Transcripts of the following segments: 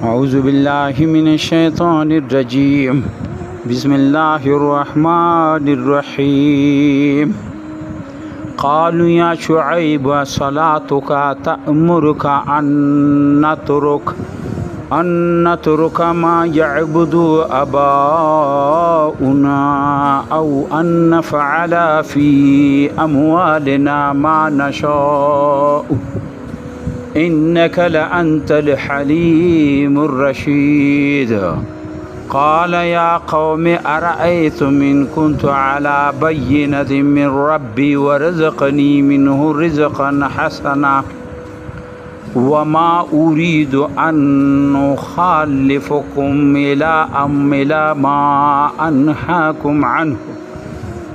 أعوذ بالله من الشيطان الرجيم بسم الله الرحمن الرحيم قالوا يا شعيب صلاتك تأمرك أن نترك ما يعبد آباؤنا أو أن نفعل في أموالنا ما نشاء إنك لأنت الحليم الرشيد قال يا قوم أرأيتم إن كنت على بينة من ربي ورزقني منه رزقا حسنا وما أريد أن أخالفكم إلى ما أنهاكم عنه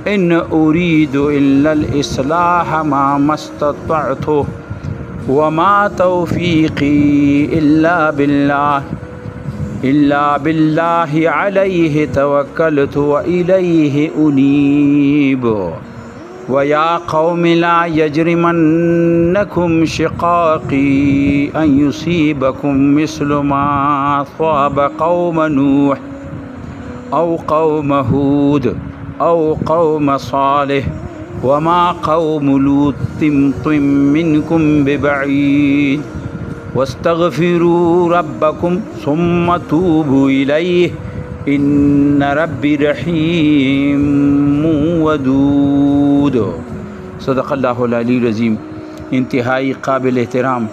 إن أريد إلا الإصلاح ما استطعت وما توفيقي إلا بالله عليه توكلت وإليه أنيب ويا قوم لا يجرمنكم شقاقي أن يصيبكم مثل ما أصاب قوم نوح أو قوم هود أو قوم صالح وما قوم لوط منكم ببعيد واستغفروا ربكم ثم توبوا إليه إن ربي رحيم ودود صدق الله العلی العظیم. انتہائی قابل احترام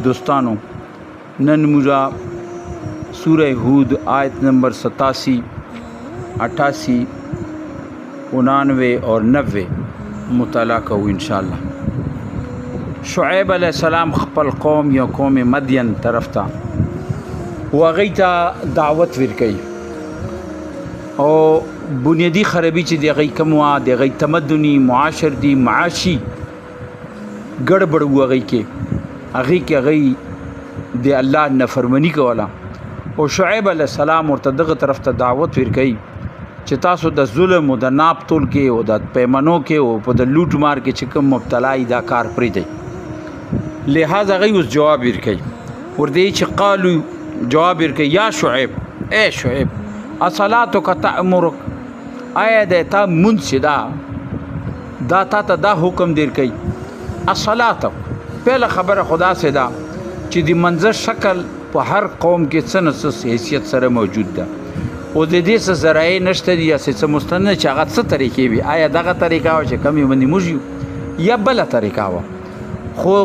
دوستانوں، نن مجھا سورہ ہود آیت نمبر 87 88 99 اور 90 مطالعہ کو انشاءاللہ. شعیب علیہ السلام خپل قوم یا قوم مدین طرف تا وغیتا دعوت ورکی او بنیادی خرابی چې دی غي کموا دی غي تمدنی معاشر دی معاشی گڑبڑ وغی کې هغه کې غي دی الله نافرمانی کولا او شعیب علیہ السلام ورته دغه طرف ته دعوت ورکی چې تاسو د ظلم او د ناپ تول کې او د پیمنو کې او په د لوټ مار کې چې کوم مبتلا دا کار پرې دی. لہذا غي اوس جواب ورکي ورته چې قالو جواب ورکي یا شعیب اے شعیب اصلاتک تأمرک آیا د تا منصدا دا تا ته دا حکم دیر کوي اصلاتک پہلا خبر خدا سے دا چې دی منظر شکل په هر قوم کې څه حیثیت سره موجود ده او د دې څه ذرایع نشته دي یا څه مستند چې هغه څه طریقې وي. آیا دغه طریقه او چې کمی باندې موږ یا بل طریقه و خو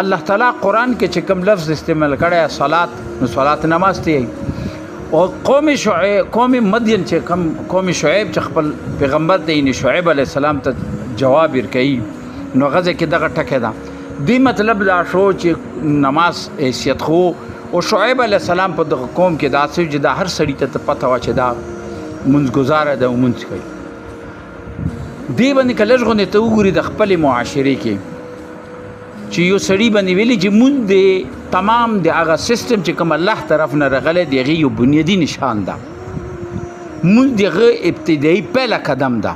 الله تعالی قرآن کې چې کوم لفظ استعمال کړی صلات نو صلات نماز ته او قوم مدین چې کوم قوم شعیب چې خپل پیغمبر ته یې شعیب علیه السلام ته جواب ورکړي نو غزه کې دغه ټکه ده دی مطلب لا شو چې نماز حیثیت خو او شعیب علیہ السلام په دغه قوم کې داسې چې دا هر سړی ته پته وا چې دا منځ گزاره ده او منځ کوي دی باندې کله ژغونې ته وګوري د خپل معاشرې کې چې یو سړی باندې ویلي چې مونږ د تمام د هغه سیستم چې کوم الله طرف نه رغلی دی هغې یو بنیادي نشان ده مونږ د هغه ابتدایي پیله قدم ده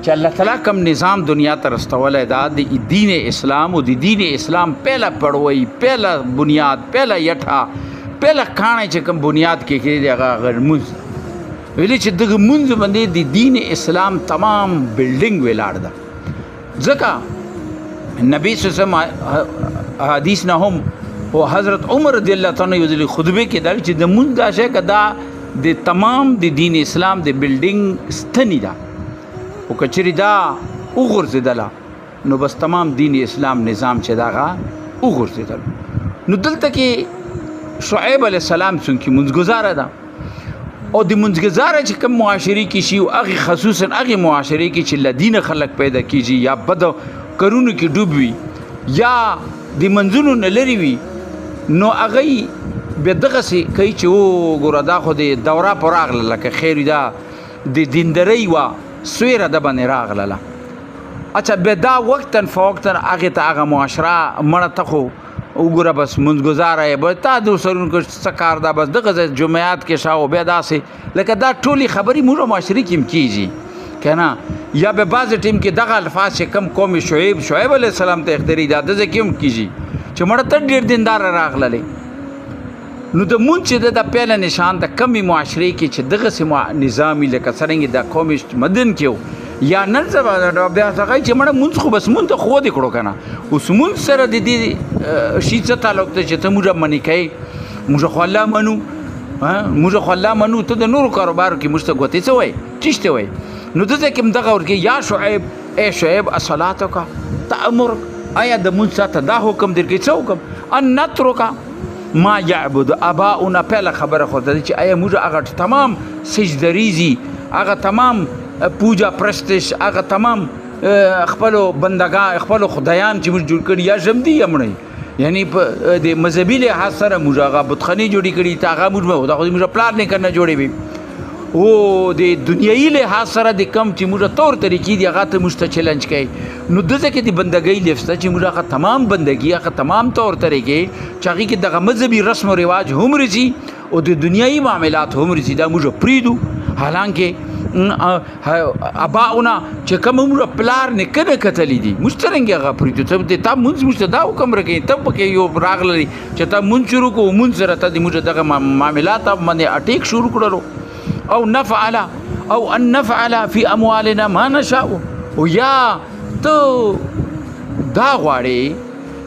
چې الله تعالی کوم نظام دنیا ته رستولی دا د دین اسلام او د دین اسلام پہلا پړوی پہلا بنیاد پہلا یټه پہلا کاڼی چې کوم بنیاد کې دی هغه لمونځ ویلي چې دغه لمونځ باندې د دین اسلام تمام بلډینګ ولاړ ده. ځکه نبی صلی الله علیه وسلم حدیث نه هم او حضرت عمر رضی الله تعالی عنہ یو خطبه کې دا چې د لمونځ دا شی کدا د تمام د دین اسلام د بلډینګ ستنی ده او کچری دا وګرځیدله نو بس تمام دین اسلام نظام چې داغه وګرځیدل. نو دلته کې شعیب علیہ السلام څنګه منځګزاره ده او د منځګزاره چې کوم معاشري کې شي او هغه خصوصا هغه معاشري کې چې لدین خلق پیدا کیږي یا بد کرونو کې ډوب وي یا د منځونو نه لري وي نو هغه به دغه سي کوي چې و ګوره دا خو د دوره پر راغله لکه خیر دا د دیندرۍ وا سویره د باندې راغله اچھا به دا وقتاً فوقتاً هغه ته هغه معاشره مړه ته خو وګوره بس منځګزاره یې به تا د سرونو کې څه کار ده بس دغه جمعیات کې شاو بیا داسې لکه دا ټولې خبرې موږ معاشرې کې هم کېږي که نه یا به بعض ټیم کې دغه الفاظ چې کم قوم شعیب علیہ السلام ته اختری دا دغه کې هم کېږي چې مړه ته ډېر دیندار راغللی نو د مونږ چې د پیله نشان د کمی معاشرې کې چې دغسې نظامي لکه څرنګه د قومیست مدن کې یا نن سبا بیا هغه چې مړه مونږ خو بس مونږ ته خو دې کړو که نه اوس مونږ سره د دې شي څه تعلق ته چې ته موږ منې کوې موږ خو الله منو موږ خو الله منو ته د نورو کاروبارو کې موږ ته ګوتې څه وایي ټیش ته وایي نو دلته کې هم دغه ورکې یا شعیب ای شعیب الصلاتک تأمرک آیا د مونږ ساته دا حکم در کې څه حکم ان نترک ما یعبد اباؤنا پهله خبره خو ده چې آیا موږ هغه تمام سجدریزي هغه تمام پوجا پرستش هغه تمام خپلو بندگان خپلو خدایان چې موږ جوړ کړي یا ژمدي یا مړی یعنی په د مذهبي لحاظ سره موږ هغه بتخانې جوړې کړي ته هغه موږ خو موږ پلار نه کنه جوړې وي او د دنیایي لحاظ سره د کم چې موږ طور طریقې دي هغه ته موږ ته چیلنج کوي نو دلته کې د بندګۍ لفظ چې موږ هغه تمام بندګي هغه تمام طور طریقې چې هغې کې دغه مذهبي رسم و رواج هم راځي او د دنیایي معاملات هم راځي دا موږ پرېږدو حالانکه اباؤنا چې کوم موږ پلار نیکه نه کتلی دي موږ څرنګه هغه پرېږدو تا مونځ موږ ته دا حکم راکوي ته پکې یو راغلی چې تا مونځ شروع کړو مونځ سره ته د موږ دغه معاملات باندې اټیک شروع کړلو او نفعل او ان نفعل فی اموالنا ما نشاء او یا ته دا غواړې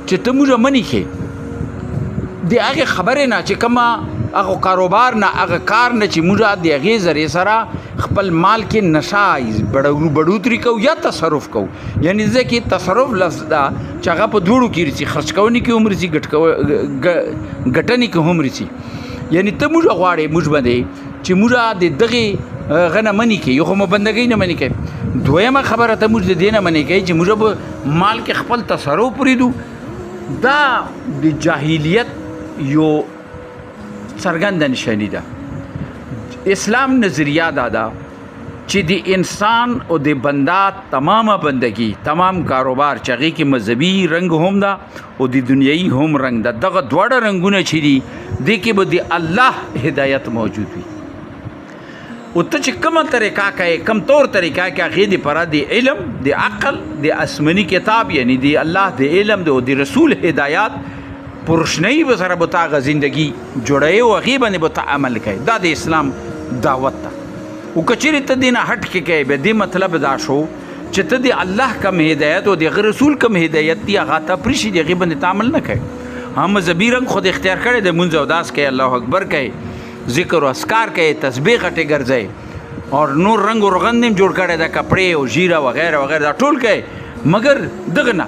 چې ته موږ منې کې د هغې خبرې نه چې کومه هغه کاروبار نه هغه کار نه چې موږ د هغې ذریعې سره خپل مال کې نشه بډوتري کوو یا تصرف کوو یعنی ځکه تصرف لفظ دا چې هغه په دوړو کې رسي خرڅ کوونې کې هم رسي ګټنې کې هم رسي یعنی ته موږ غواړې موږ باندې چې موږ د دغې غنه منې کوي یو خو مو بندګۍ نه منې کوي دویمه خبره ته موږ د دې نه منې کوي چې موږ به مال کې خپل تصرف پرېږدو دا د جاهلیت یو څرګنده نشاني ده اسلام نظریه دا ده چې د انسان او د بندا تمامه بندگی تمام کاروبار چې هغې کې مذهبي رنګ هم ده او د دنیایي هم رنګ ده دغه دواړه رنګونه چې دي دې کې به د الله هدایت موجود وي او ته چې کومه طریقه کوې کوم طور طریقه کې هغې دپاره د علم د عقل د آسماني کتاب یعنی د الله د علم او د رسول هدایات پرشنۍ به سره به تا هغه زندګي جوړوي او هغې باندې به ته عمل کوې دا د اسلام دعوت ده او که چیرې ته دې نه هټ کې کوې بیا دې مطلب دا شو چې ته د الله کوم هدایت او د هغه رسول کوم هدایت دي هغه ته پرېښي د هغې باندې ته عمل نه کوې هم مذهبي رنګ خود اختیار کړی د مونځ او داس کوې الله اکبر کوې ذکر و اسکار کوي تسبیح غټې ګرځي اور نور رنگ و رغند هم جوړ کړی د کپړې او ژیره وغیره وغیره دا ټول کوي مګر دغه نه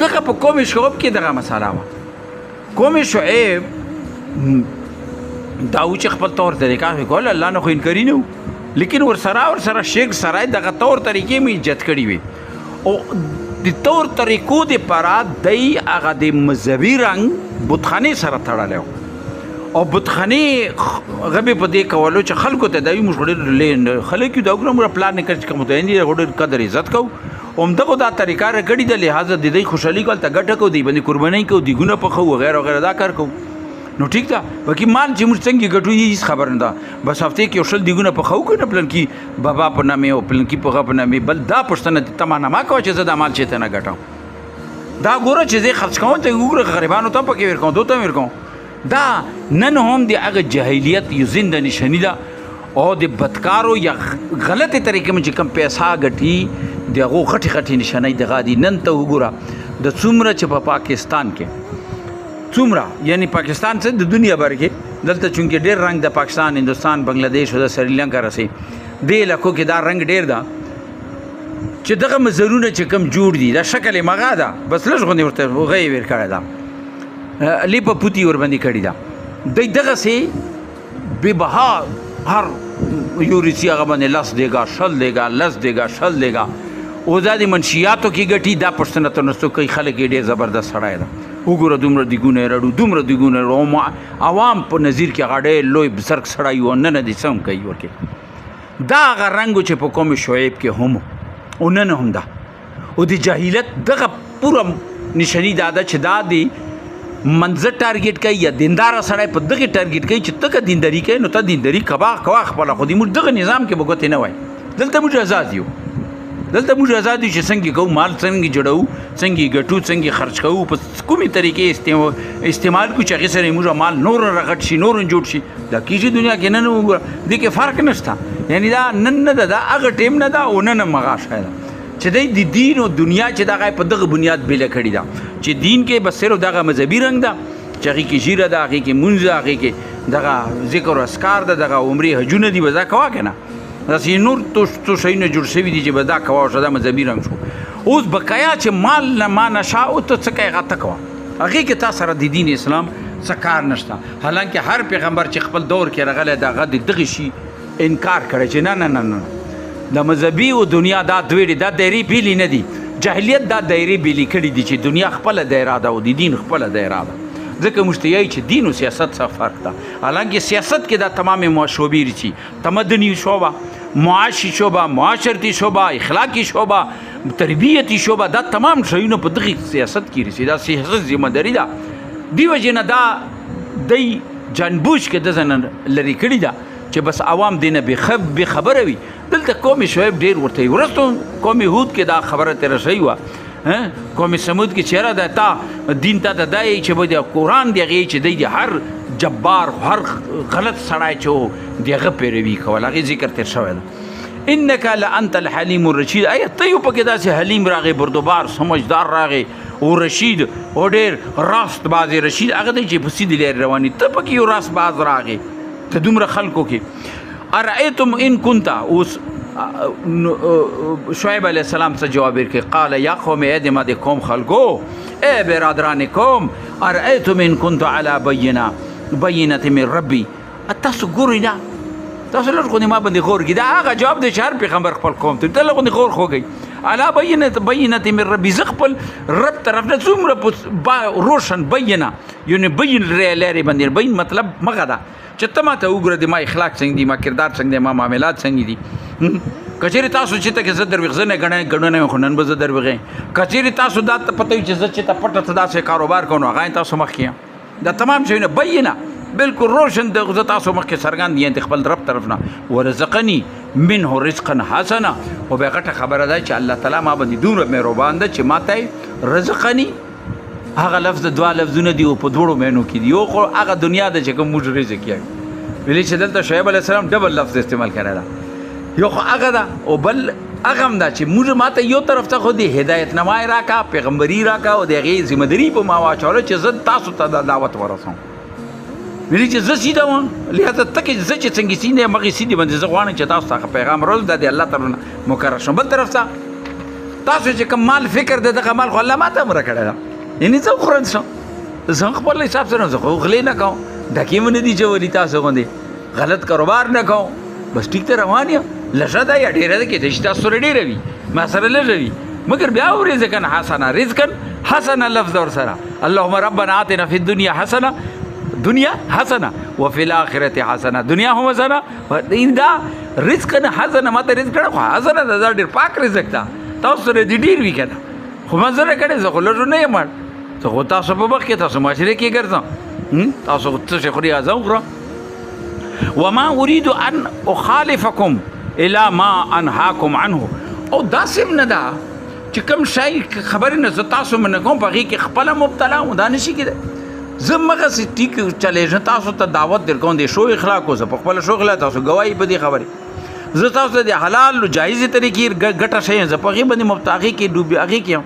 دغه په قوم شعیب کې دغه مساله وه قوم شعیب دا و چې خپل طور طریقه کول الله نه خو انکاري نه و لیکن ورسره شیخ سره دغه طور طریقې مې ایجاد کړي وي او د طور طریقو دپاره دی هغه د مذهبي رنګ بتخانې سره تړلی و او بتخانې غبې په دې کولو چې خلکو ته دا وي موږ ډېر خلک یو دا وګوره موږ پلان نه کړي چې کوم متعین دي ډېر قدر عزت کوو همدغو دا طریقه راکړې ده لحاظه د دوی خوشحالي کول ته ګټه کوو دوی باندې قربانۍ کوو دیګونه پخوو وغیره وغیره دا کار کوو نو ټیک ده باقي مال چې موږ څنګه ګټو هېڅ خبر نه ده بس هفتې کې یو شل دیګونه پخوو که نه پلنکي بابا په نامې او پلنکي په هغه په نامې بل دا پوښتنه ته ما نه کوه چې زه دا مال چېرته نه ګټم دا ګوره چې زه خرڅ کوم ته وګوره غریبانو ته پکې ورکوم دوی ته ورکوم دا نن هم د هغه جاهلیت یو زنده نشاني ده او د بدکارو یا غلطې طریقې من چې کوم پیسه ګټي د هغو غټې غټې نشانۍ دغه دي نن ته وګوره د څومره چې په پاکستان کې څومره یعنی پاکستان څه د دنیا بر کې دلته چونکې ډېر رنګ د پاکستان هندوستان بنګلادیش او د سریلنکا رسي دې علاقو کې دا رنګ ډېر ده چې دغه مزرونه چې کوم جوړ دي دا شکل یې مغا ده بس لږ غوندې ورته هغه یې ویر کړی ده لیپه پوتي ورباندې کړې ده دوی دغسې بې بها هر یو روسي هغه باندې 10 دیګا 10 دیګا 10 دیګا 10 دیګا او دا د منشیاتو کې ګټي دا پښتنه ته نستو کوي خلک یې ډېر زبردست سړی ده وګوره دومره دیګونه یې رړو دومره دیګونه یې عوام په نظیر کې هغه ډېر لوی بزرګ سړی و نن دې څه هم کوي ورکې دا هغه رنګ چې په قوم شعیب کې هم او نن هم ده او د جاهلیت دغه پوره نشاني دا ده چې دا د منځه ټارګېټ کوي یا دینداره سړی په دغې ټارګېټ کوي چې ته که دینداري کوې نو ته دینداري کوه خپله خو دې موږ دغه نظام کې به ګوتې نه وای دلته موږ آزاد یو دلته موږ آزاد یو چې څنګه کوو، مال څنګه جوړوو، څنګه ګټو، څنګه خرج کوو، په کومې طریقې استعمال کوو چې هغې سره موږ مال نور رغټ شي، نور جوړ شي. دا کېږي دنیا کې نه وګوره، دې کې فرق نشته. یعنی دا نن نه ده، دا هغه ټیم نه ده او نن هم هغه شی ده چې د دین او دنیا چې دغه په دغه بنیاد بېله کړې ده، چې دین کې بس صرف دغه مذهبي رنګ ده چې هغې کې ژیره ده، هغې کې مونځ ده، هغې کې دغه ذکر و اسکار ده، دغه عمرې حجونه دي، بس دا کوه که نه. داسې نور څو شیونه جوړ شوي دي چې بس دا کوه شو، دا مذهبي رنګ شو. اوس بقایا چې مال نه ما نشاء ته څه کوې هغه ته کوه، هغې کې تا سره د دین اسلام څه کار نشته. حالانکه هر پیغمبر چې خپل دور کې راغلی د هغه د دغه شي انکار کړی چې نه نه نه نه، د مذهبي او دنیا دا دوې دا دایرې بیلې نه دي. جاهلیت دا دایرې بیلې کړي دي چې دنیا خپله دایره ده او د دین خپله دایره ده. ځکه موږ ته یایي چې دین او سیاست څه فرق ده. حالانکه سیاست کې دا تمام شعبې دي، تمدني شعبه، معاشي شعبه، معاشرتي شعبه، اخلاقي شعبه، تربیتي شعبه، دا تمام شیونه په دغه سیاست کې رسي. دا سیاست ذمہ داري ده. دی وجې نه دا دی جانبوش کې د ځنه لرې کړي ده چې بس عوام دې نه بې خبره وي. دلته قوم شعیب ډېر ورته وي، وروسته قوم هود کې دا خبره تېره شوې وه، قوم سمود کې چېرې ده تا دین ته دا یې چې به د قرآن د هغې چې دی د هر جبار هر غلط سړی چې و د هغه پیروي کول، هغې ذکر تېر شوی ده. انک لانت الحلیم الرشید. آیا ته یو پکې داسې حلیم راغی، بردبار سمجدار راغی او رشید او ډېر راست باز رشید، هغه دی چې په سیدې لارې رواني، ته پکې یو راست باز راغی ته دومره خلکو کې. ارأیتم ان کنت، اوس شعیب علیہ السلام څه جواب ورکړي؟ قال یا قوم، ای د ما د قوم خلکو، ای برادران قوم، ارأیتم ان کنت علی بینة من ربی. تاسو ګورئ نه، تاسو لږ غوندې ما باندې غور کړي. دا هغه جواب دی چې هر پیغمبر خپل قوم ته ته لږ غوندې غور خوږئ. علی بینة من ربی، زه خپل رب طرف نه څومره روشن بینه، یعنې بین لارې باندې. بین مطلب مغه ده چې ته ما ته وګوره د ما اخلاق څنګه دي، ما کردار څنګه دی، ما معاملات څنګه دي. که چېرې تاسو چې ته کې زه دروغ زه نه ګڼنه خو نن به زه دروغ یم. که چېرې تاسو دا پته وي چې زه چې ته پټه ته داسې کاروبار کوم نو هغه تاسو مخکې یم. دا تمام شیونه بینه بالکل روشن د زه تاسو مخکې څرګند یم د خپل رب طرف نه. ورزقني منه رزقا حسنا، او بیا غټه خبره ده چې الله تعالی ما باندې دومره مهربان ده چې ما ته رزقني، هغه لفظ دوه لفظونه دي او په دوړو معنو کې دي. یو خو هغه دنیا ده چې کوم موږ رزق یې ویلي چې دلته شعیب علیه السلام ډبل لفظ استعمال کړی ده. یو خو هغه ده او بل هغه هم ده چې موږ ما ته یو طرف ته خو د هدایت نمای راکا، پیغمبري راکا او د هغې ذمه داري په ما واچوله چې زه تاسو ته دا دعوت ورسوم. ویلي چې زه سیده وم، لهذا ته کې زه چې څنګه سیده یم هغې سیدې باندې زه غواړم چې تاسو ته پیغام روز دا د الله طرف نه مقرر شم. بل طرف ته تاسو چې کوم مال فکر د دغه مال خو الله ما ته امره کړی ده، یعنې زه وخورم شم، زه خپل حساب سره زه خو غلې نه کوم، ډکې مې نه دي چولي تاسو غوندې، غلط کاروبار نه کوم، بس ټیک ته روان یم. لږه ده یا ډېره ده کېدای شي تاسو سره ډېره وي، ما سره لږه وي، مګر بیا ورزقا حسنا، رزقا حسنا لفظ ورسره. اللهم ربنا آتنا فی الدنیا حسنه، دنیا حسنه وفي الاخره حسنه، دنیا هم حسنه. دا رزق نه حسنه، ما ته رزق کړه خو حسنه ده، ډېر پاک رزق ده. تاسو سره دې ډېر وي که نه، خو ما سره کړی زه خو لږ نه یم، زه خو تاسو په وخت کې تاسو معاشره کې ګرځم، تاسو څه شی خوري هغه وخوره. وما اريد ان اخالفكم الى ما انهاكم عنه. او داسې هم نه ده چې کوم شی خبرې نه زه تاسو منع کوم په هغې کې خپله مبتلا وم، دا نشي کېدی. زه مغسې ټیک چلېږم، تاسو ته دعوت در کوم د شو اخلاقو، زه په خپله شو اخلاق تاسو ګواهي په دې خبرې، زه تاسو ته د حلال جایزې طریقې ګټه شی یم، زه په هغې باندې مبتلا هغې کې ډوبې هغې کې یم.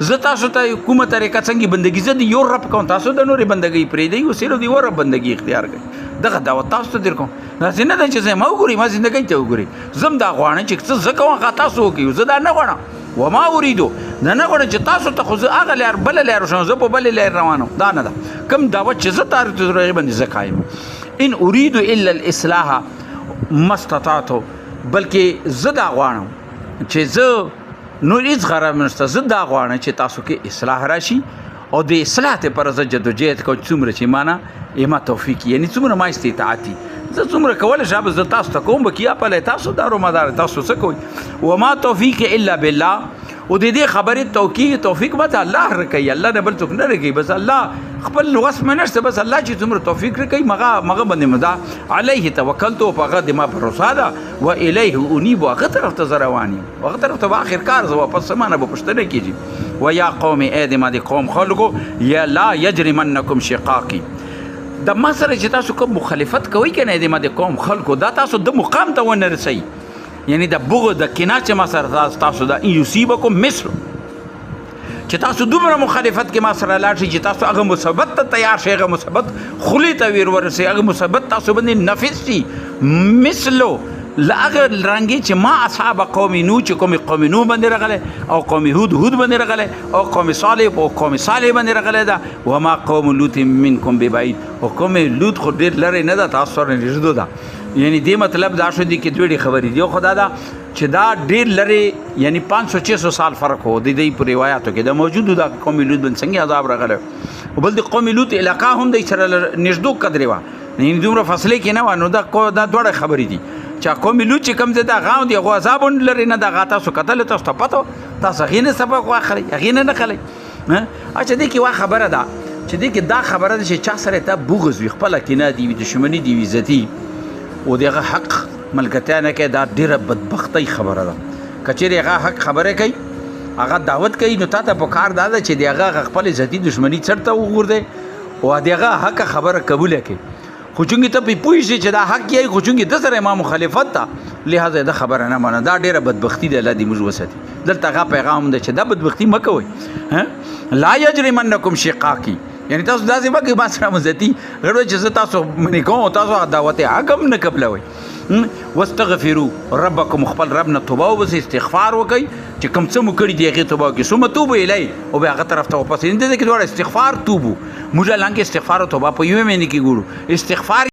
زه تاسو ته کومه طریقه څنګه بندګي، زه د یو رب کوم، تاسو د نورې بندګۍ پرېږدئ او صرف د یو رب بندګي اختیار کړئ. دغه دعوت تاسو ته در کوم. داسې نه ده چې زه ما وګورئ، ما زندګۍ ته وګورئ، زه هم دا غواړم چې څه زه کوم هغه تاسو وکړئ، زه دا نه غواړم. وما اریدو، دا نه غواړم چې تاسو ته خو زه هغه لار بله لار شم، زه په بلې لار روان یم، دا نه ده. کوم دعوت چې زه تاسو ته هغې باندې زه قایم. ان اریدو الا الاصلاح ما استطعتو، بلکې زه دا غواړم چې زه نور هېڅ غرض مې نشته، زه دا غواړم چې تاسو کې اصلاح راشي او د اصلاح دپاره زه جدوجهد کوم څومره چې ما نه ما توفیق، یعنی څومره ما استطاعتي زه څومره کولی شم زه تاسو ته کوم، به کیا پلی تاسو دارومدار تاسو څه کوئ. وما توفیق الا بالله، او د دې خبرې توفیق ماته الله راکوي، الله نه بل څوک نه راکوي، بس الله خپل وس منشته بس الله چې څومره توفیق راکړي مغه باندې مدا علیه توکلت او هغه د ما بھروسه ده و الیه انیب هغه طرف ته روان یم هغه طرف ته اخر کار زه واپس سمانه به پښتنه کیږي و یا قوم ای د ما د قوم خلکو یا لا یجرمنکم شقاقی د ما سره چې تاسو کوم مخالفت کوئ کنه د ما د قوم خلکو دا تاسو د مقام ته ونه رسئ یعنی د بغض د کینه چې ما سره تاسو دا یصيبکم مثل چې تاسو دومره مخالفت کې ما سره لاړ شئ چې تاسو هغه مثبت ته تیار شئ هغه مثبت خلی ته ورسئ هغه مثبت تاسو باندې نفس شي مثلو لاغه رنګي چې ما اصحاب قوم نو چې قوم نو باندې راغله او قوم هود باندې راغله او قوم صالح باندې راغله دا و ما قوم لوط منکم ببعید او قوم لوط خو ډیر لري نه دا تاسو سره نږدې ده یعنی دې مطلب دا شو دي کې دوی خبرې دی خدا دا چې دا ډیر لري یعنی 500-600 سال فرق هو د دې په روایتو کې دا موجود دا قوم لوط باندې څنګه عذاب راغله او بل د قوم لوط علاقه هم د سره نږدې قدرې و یعنی دومره فاصله کې نه و نو دا دوړه خبرې دي چا قوم لوط چې کم زده غاو دی غو عذاب لري نه دا غاتا سو قتل تاسو ته پته تاسو غینه سبق واخلي غینه نه خلي اچھا دې کې وا خبره ده چې دې کې دا خبره ده چې چا سره ته بغض وي خپل کې نه دی دشمنی دی عزتي او دغه حق ملګرتیا کې دا ډیره بدبختی خبره ده کچېره هغه حق خبره کوي هغه دعوت کوي نو تاسو په کار دا چې دغه خپل عزتي دشمنی چرته وګورځي او دغه حق خبره قبول کړي خو چونګې ته په پوه شي چې دا حق یې خو چونګې د سره ما مخالفت ته لہذا دا خبره نه مانه دا ډیره بدبختی ده الله دې موږ وساتي دلته هغه پیغام ده چې دا بدبختی مه کوئ لا یجرمنکم شقاقی یعنی تاسو داسې مکه ما سره مزتي غړو چې تاسو منې کوم تاسو دعوت حکم نه قبلوي واستغفروا ربکم خپل رب نه توبه او استغفار وکي چې کوم څه مو کړی دی هغه توبه وکي ثم توبوا الی او به هغه طرف ته واپس دې کې دوه استغفار توبو موږ لاندې استغفار او توبه په یوه مې نه کې ګورو استغفار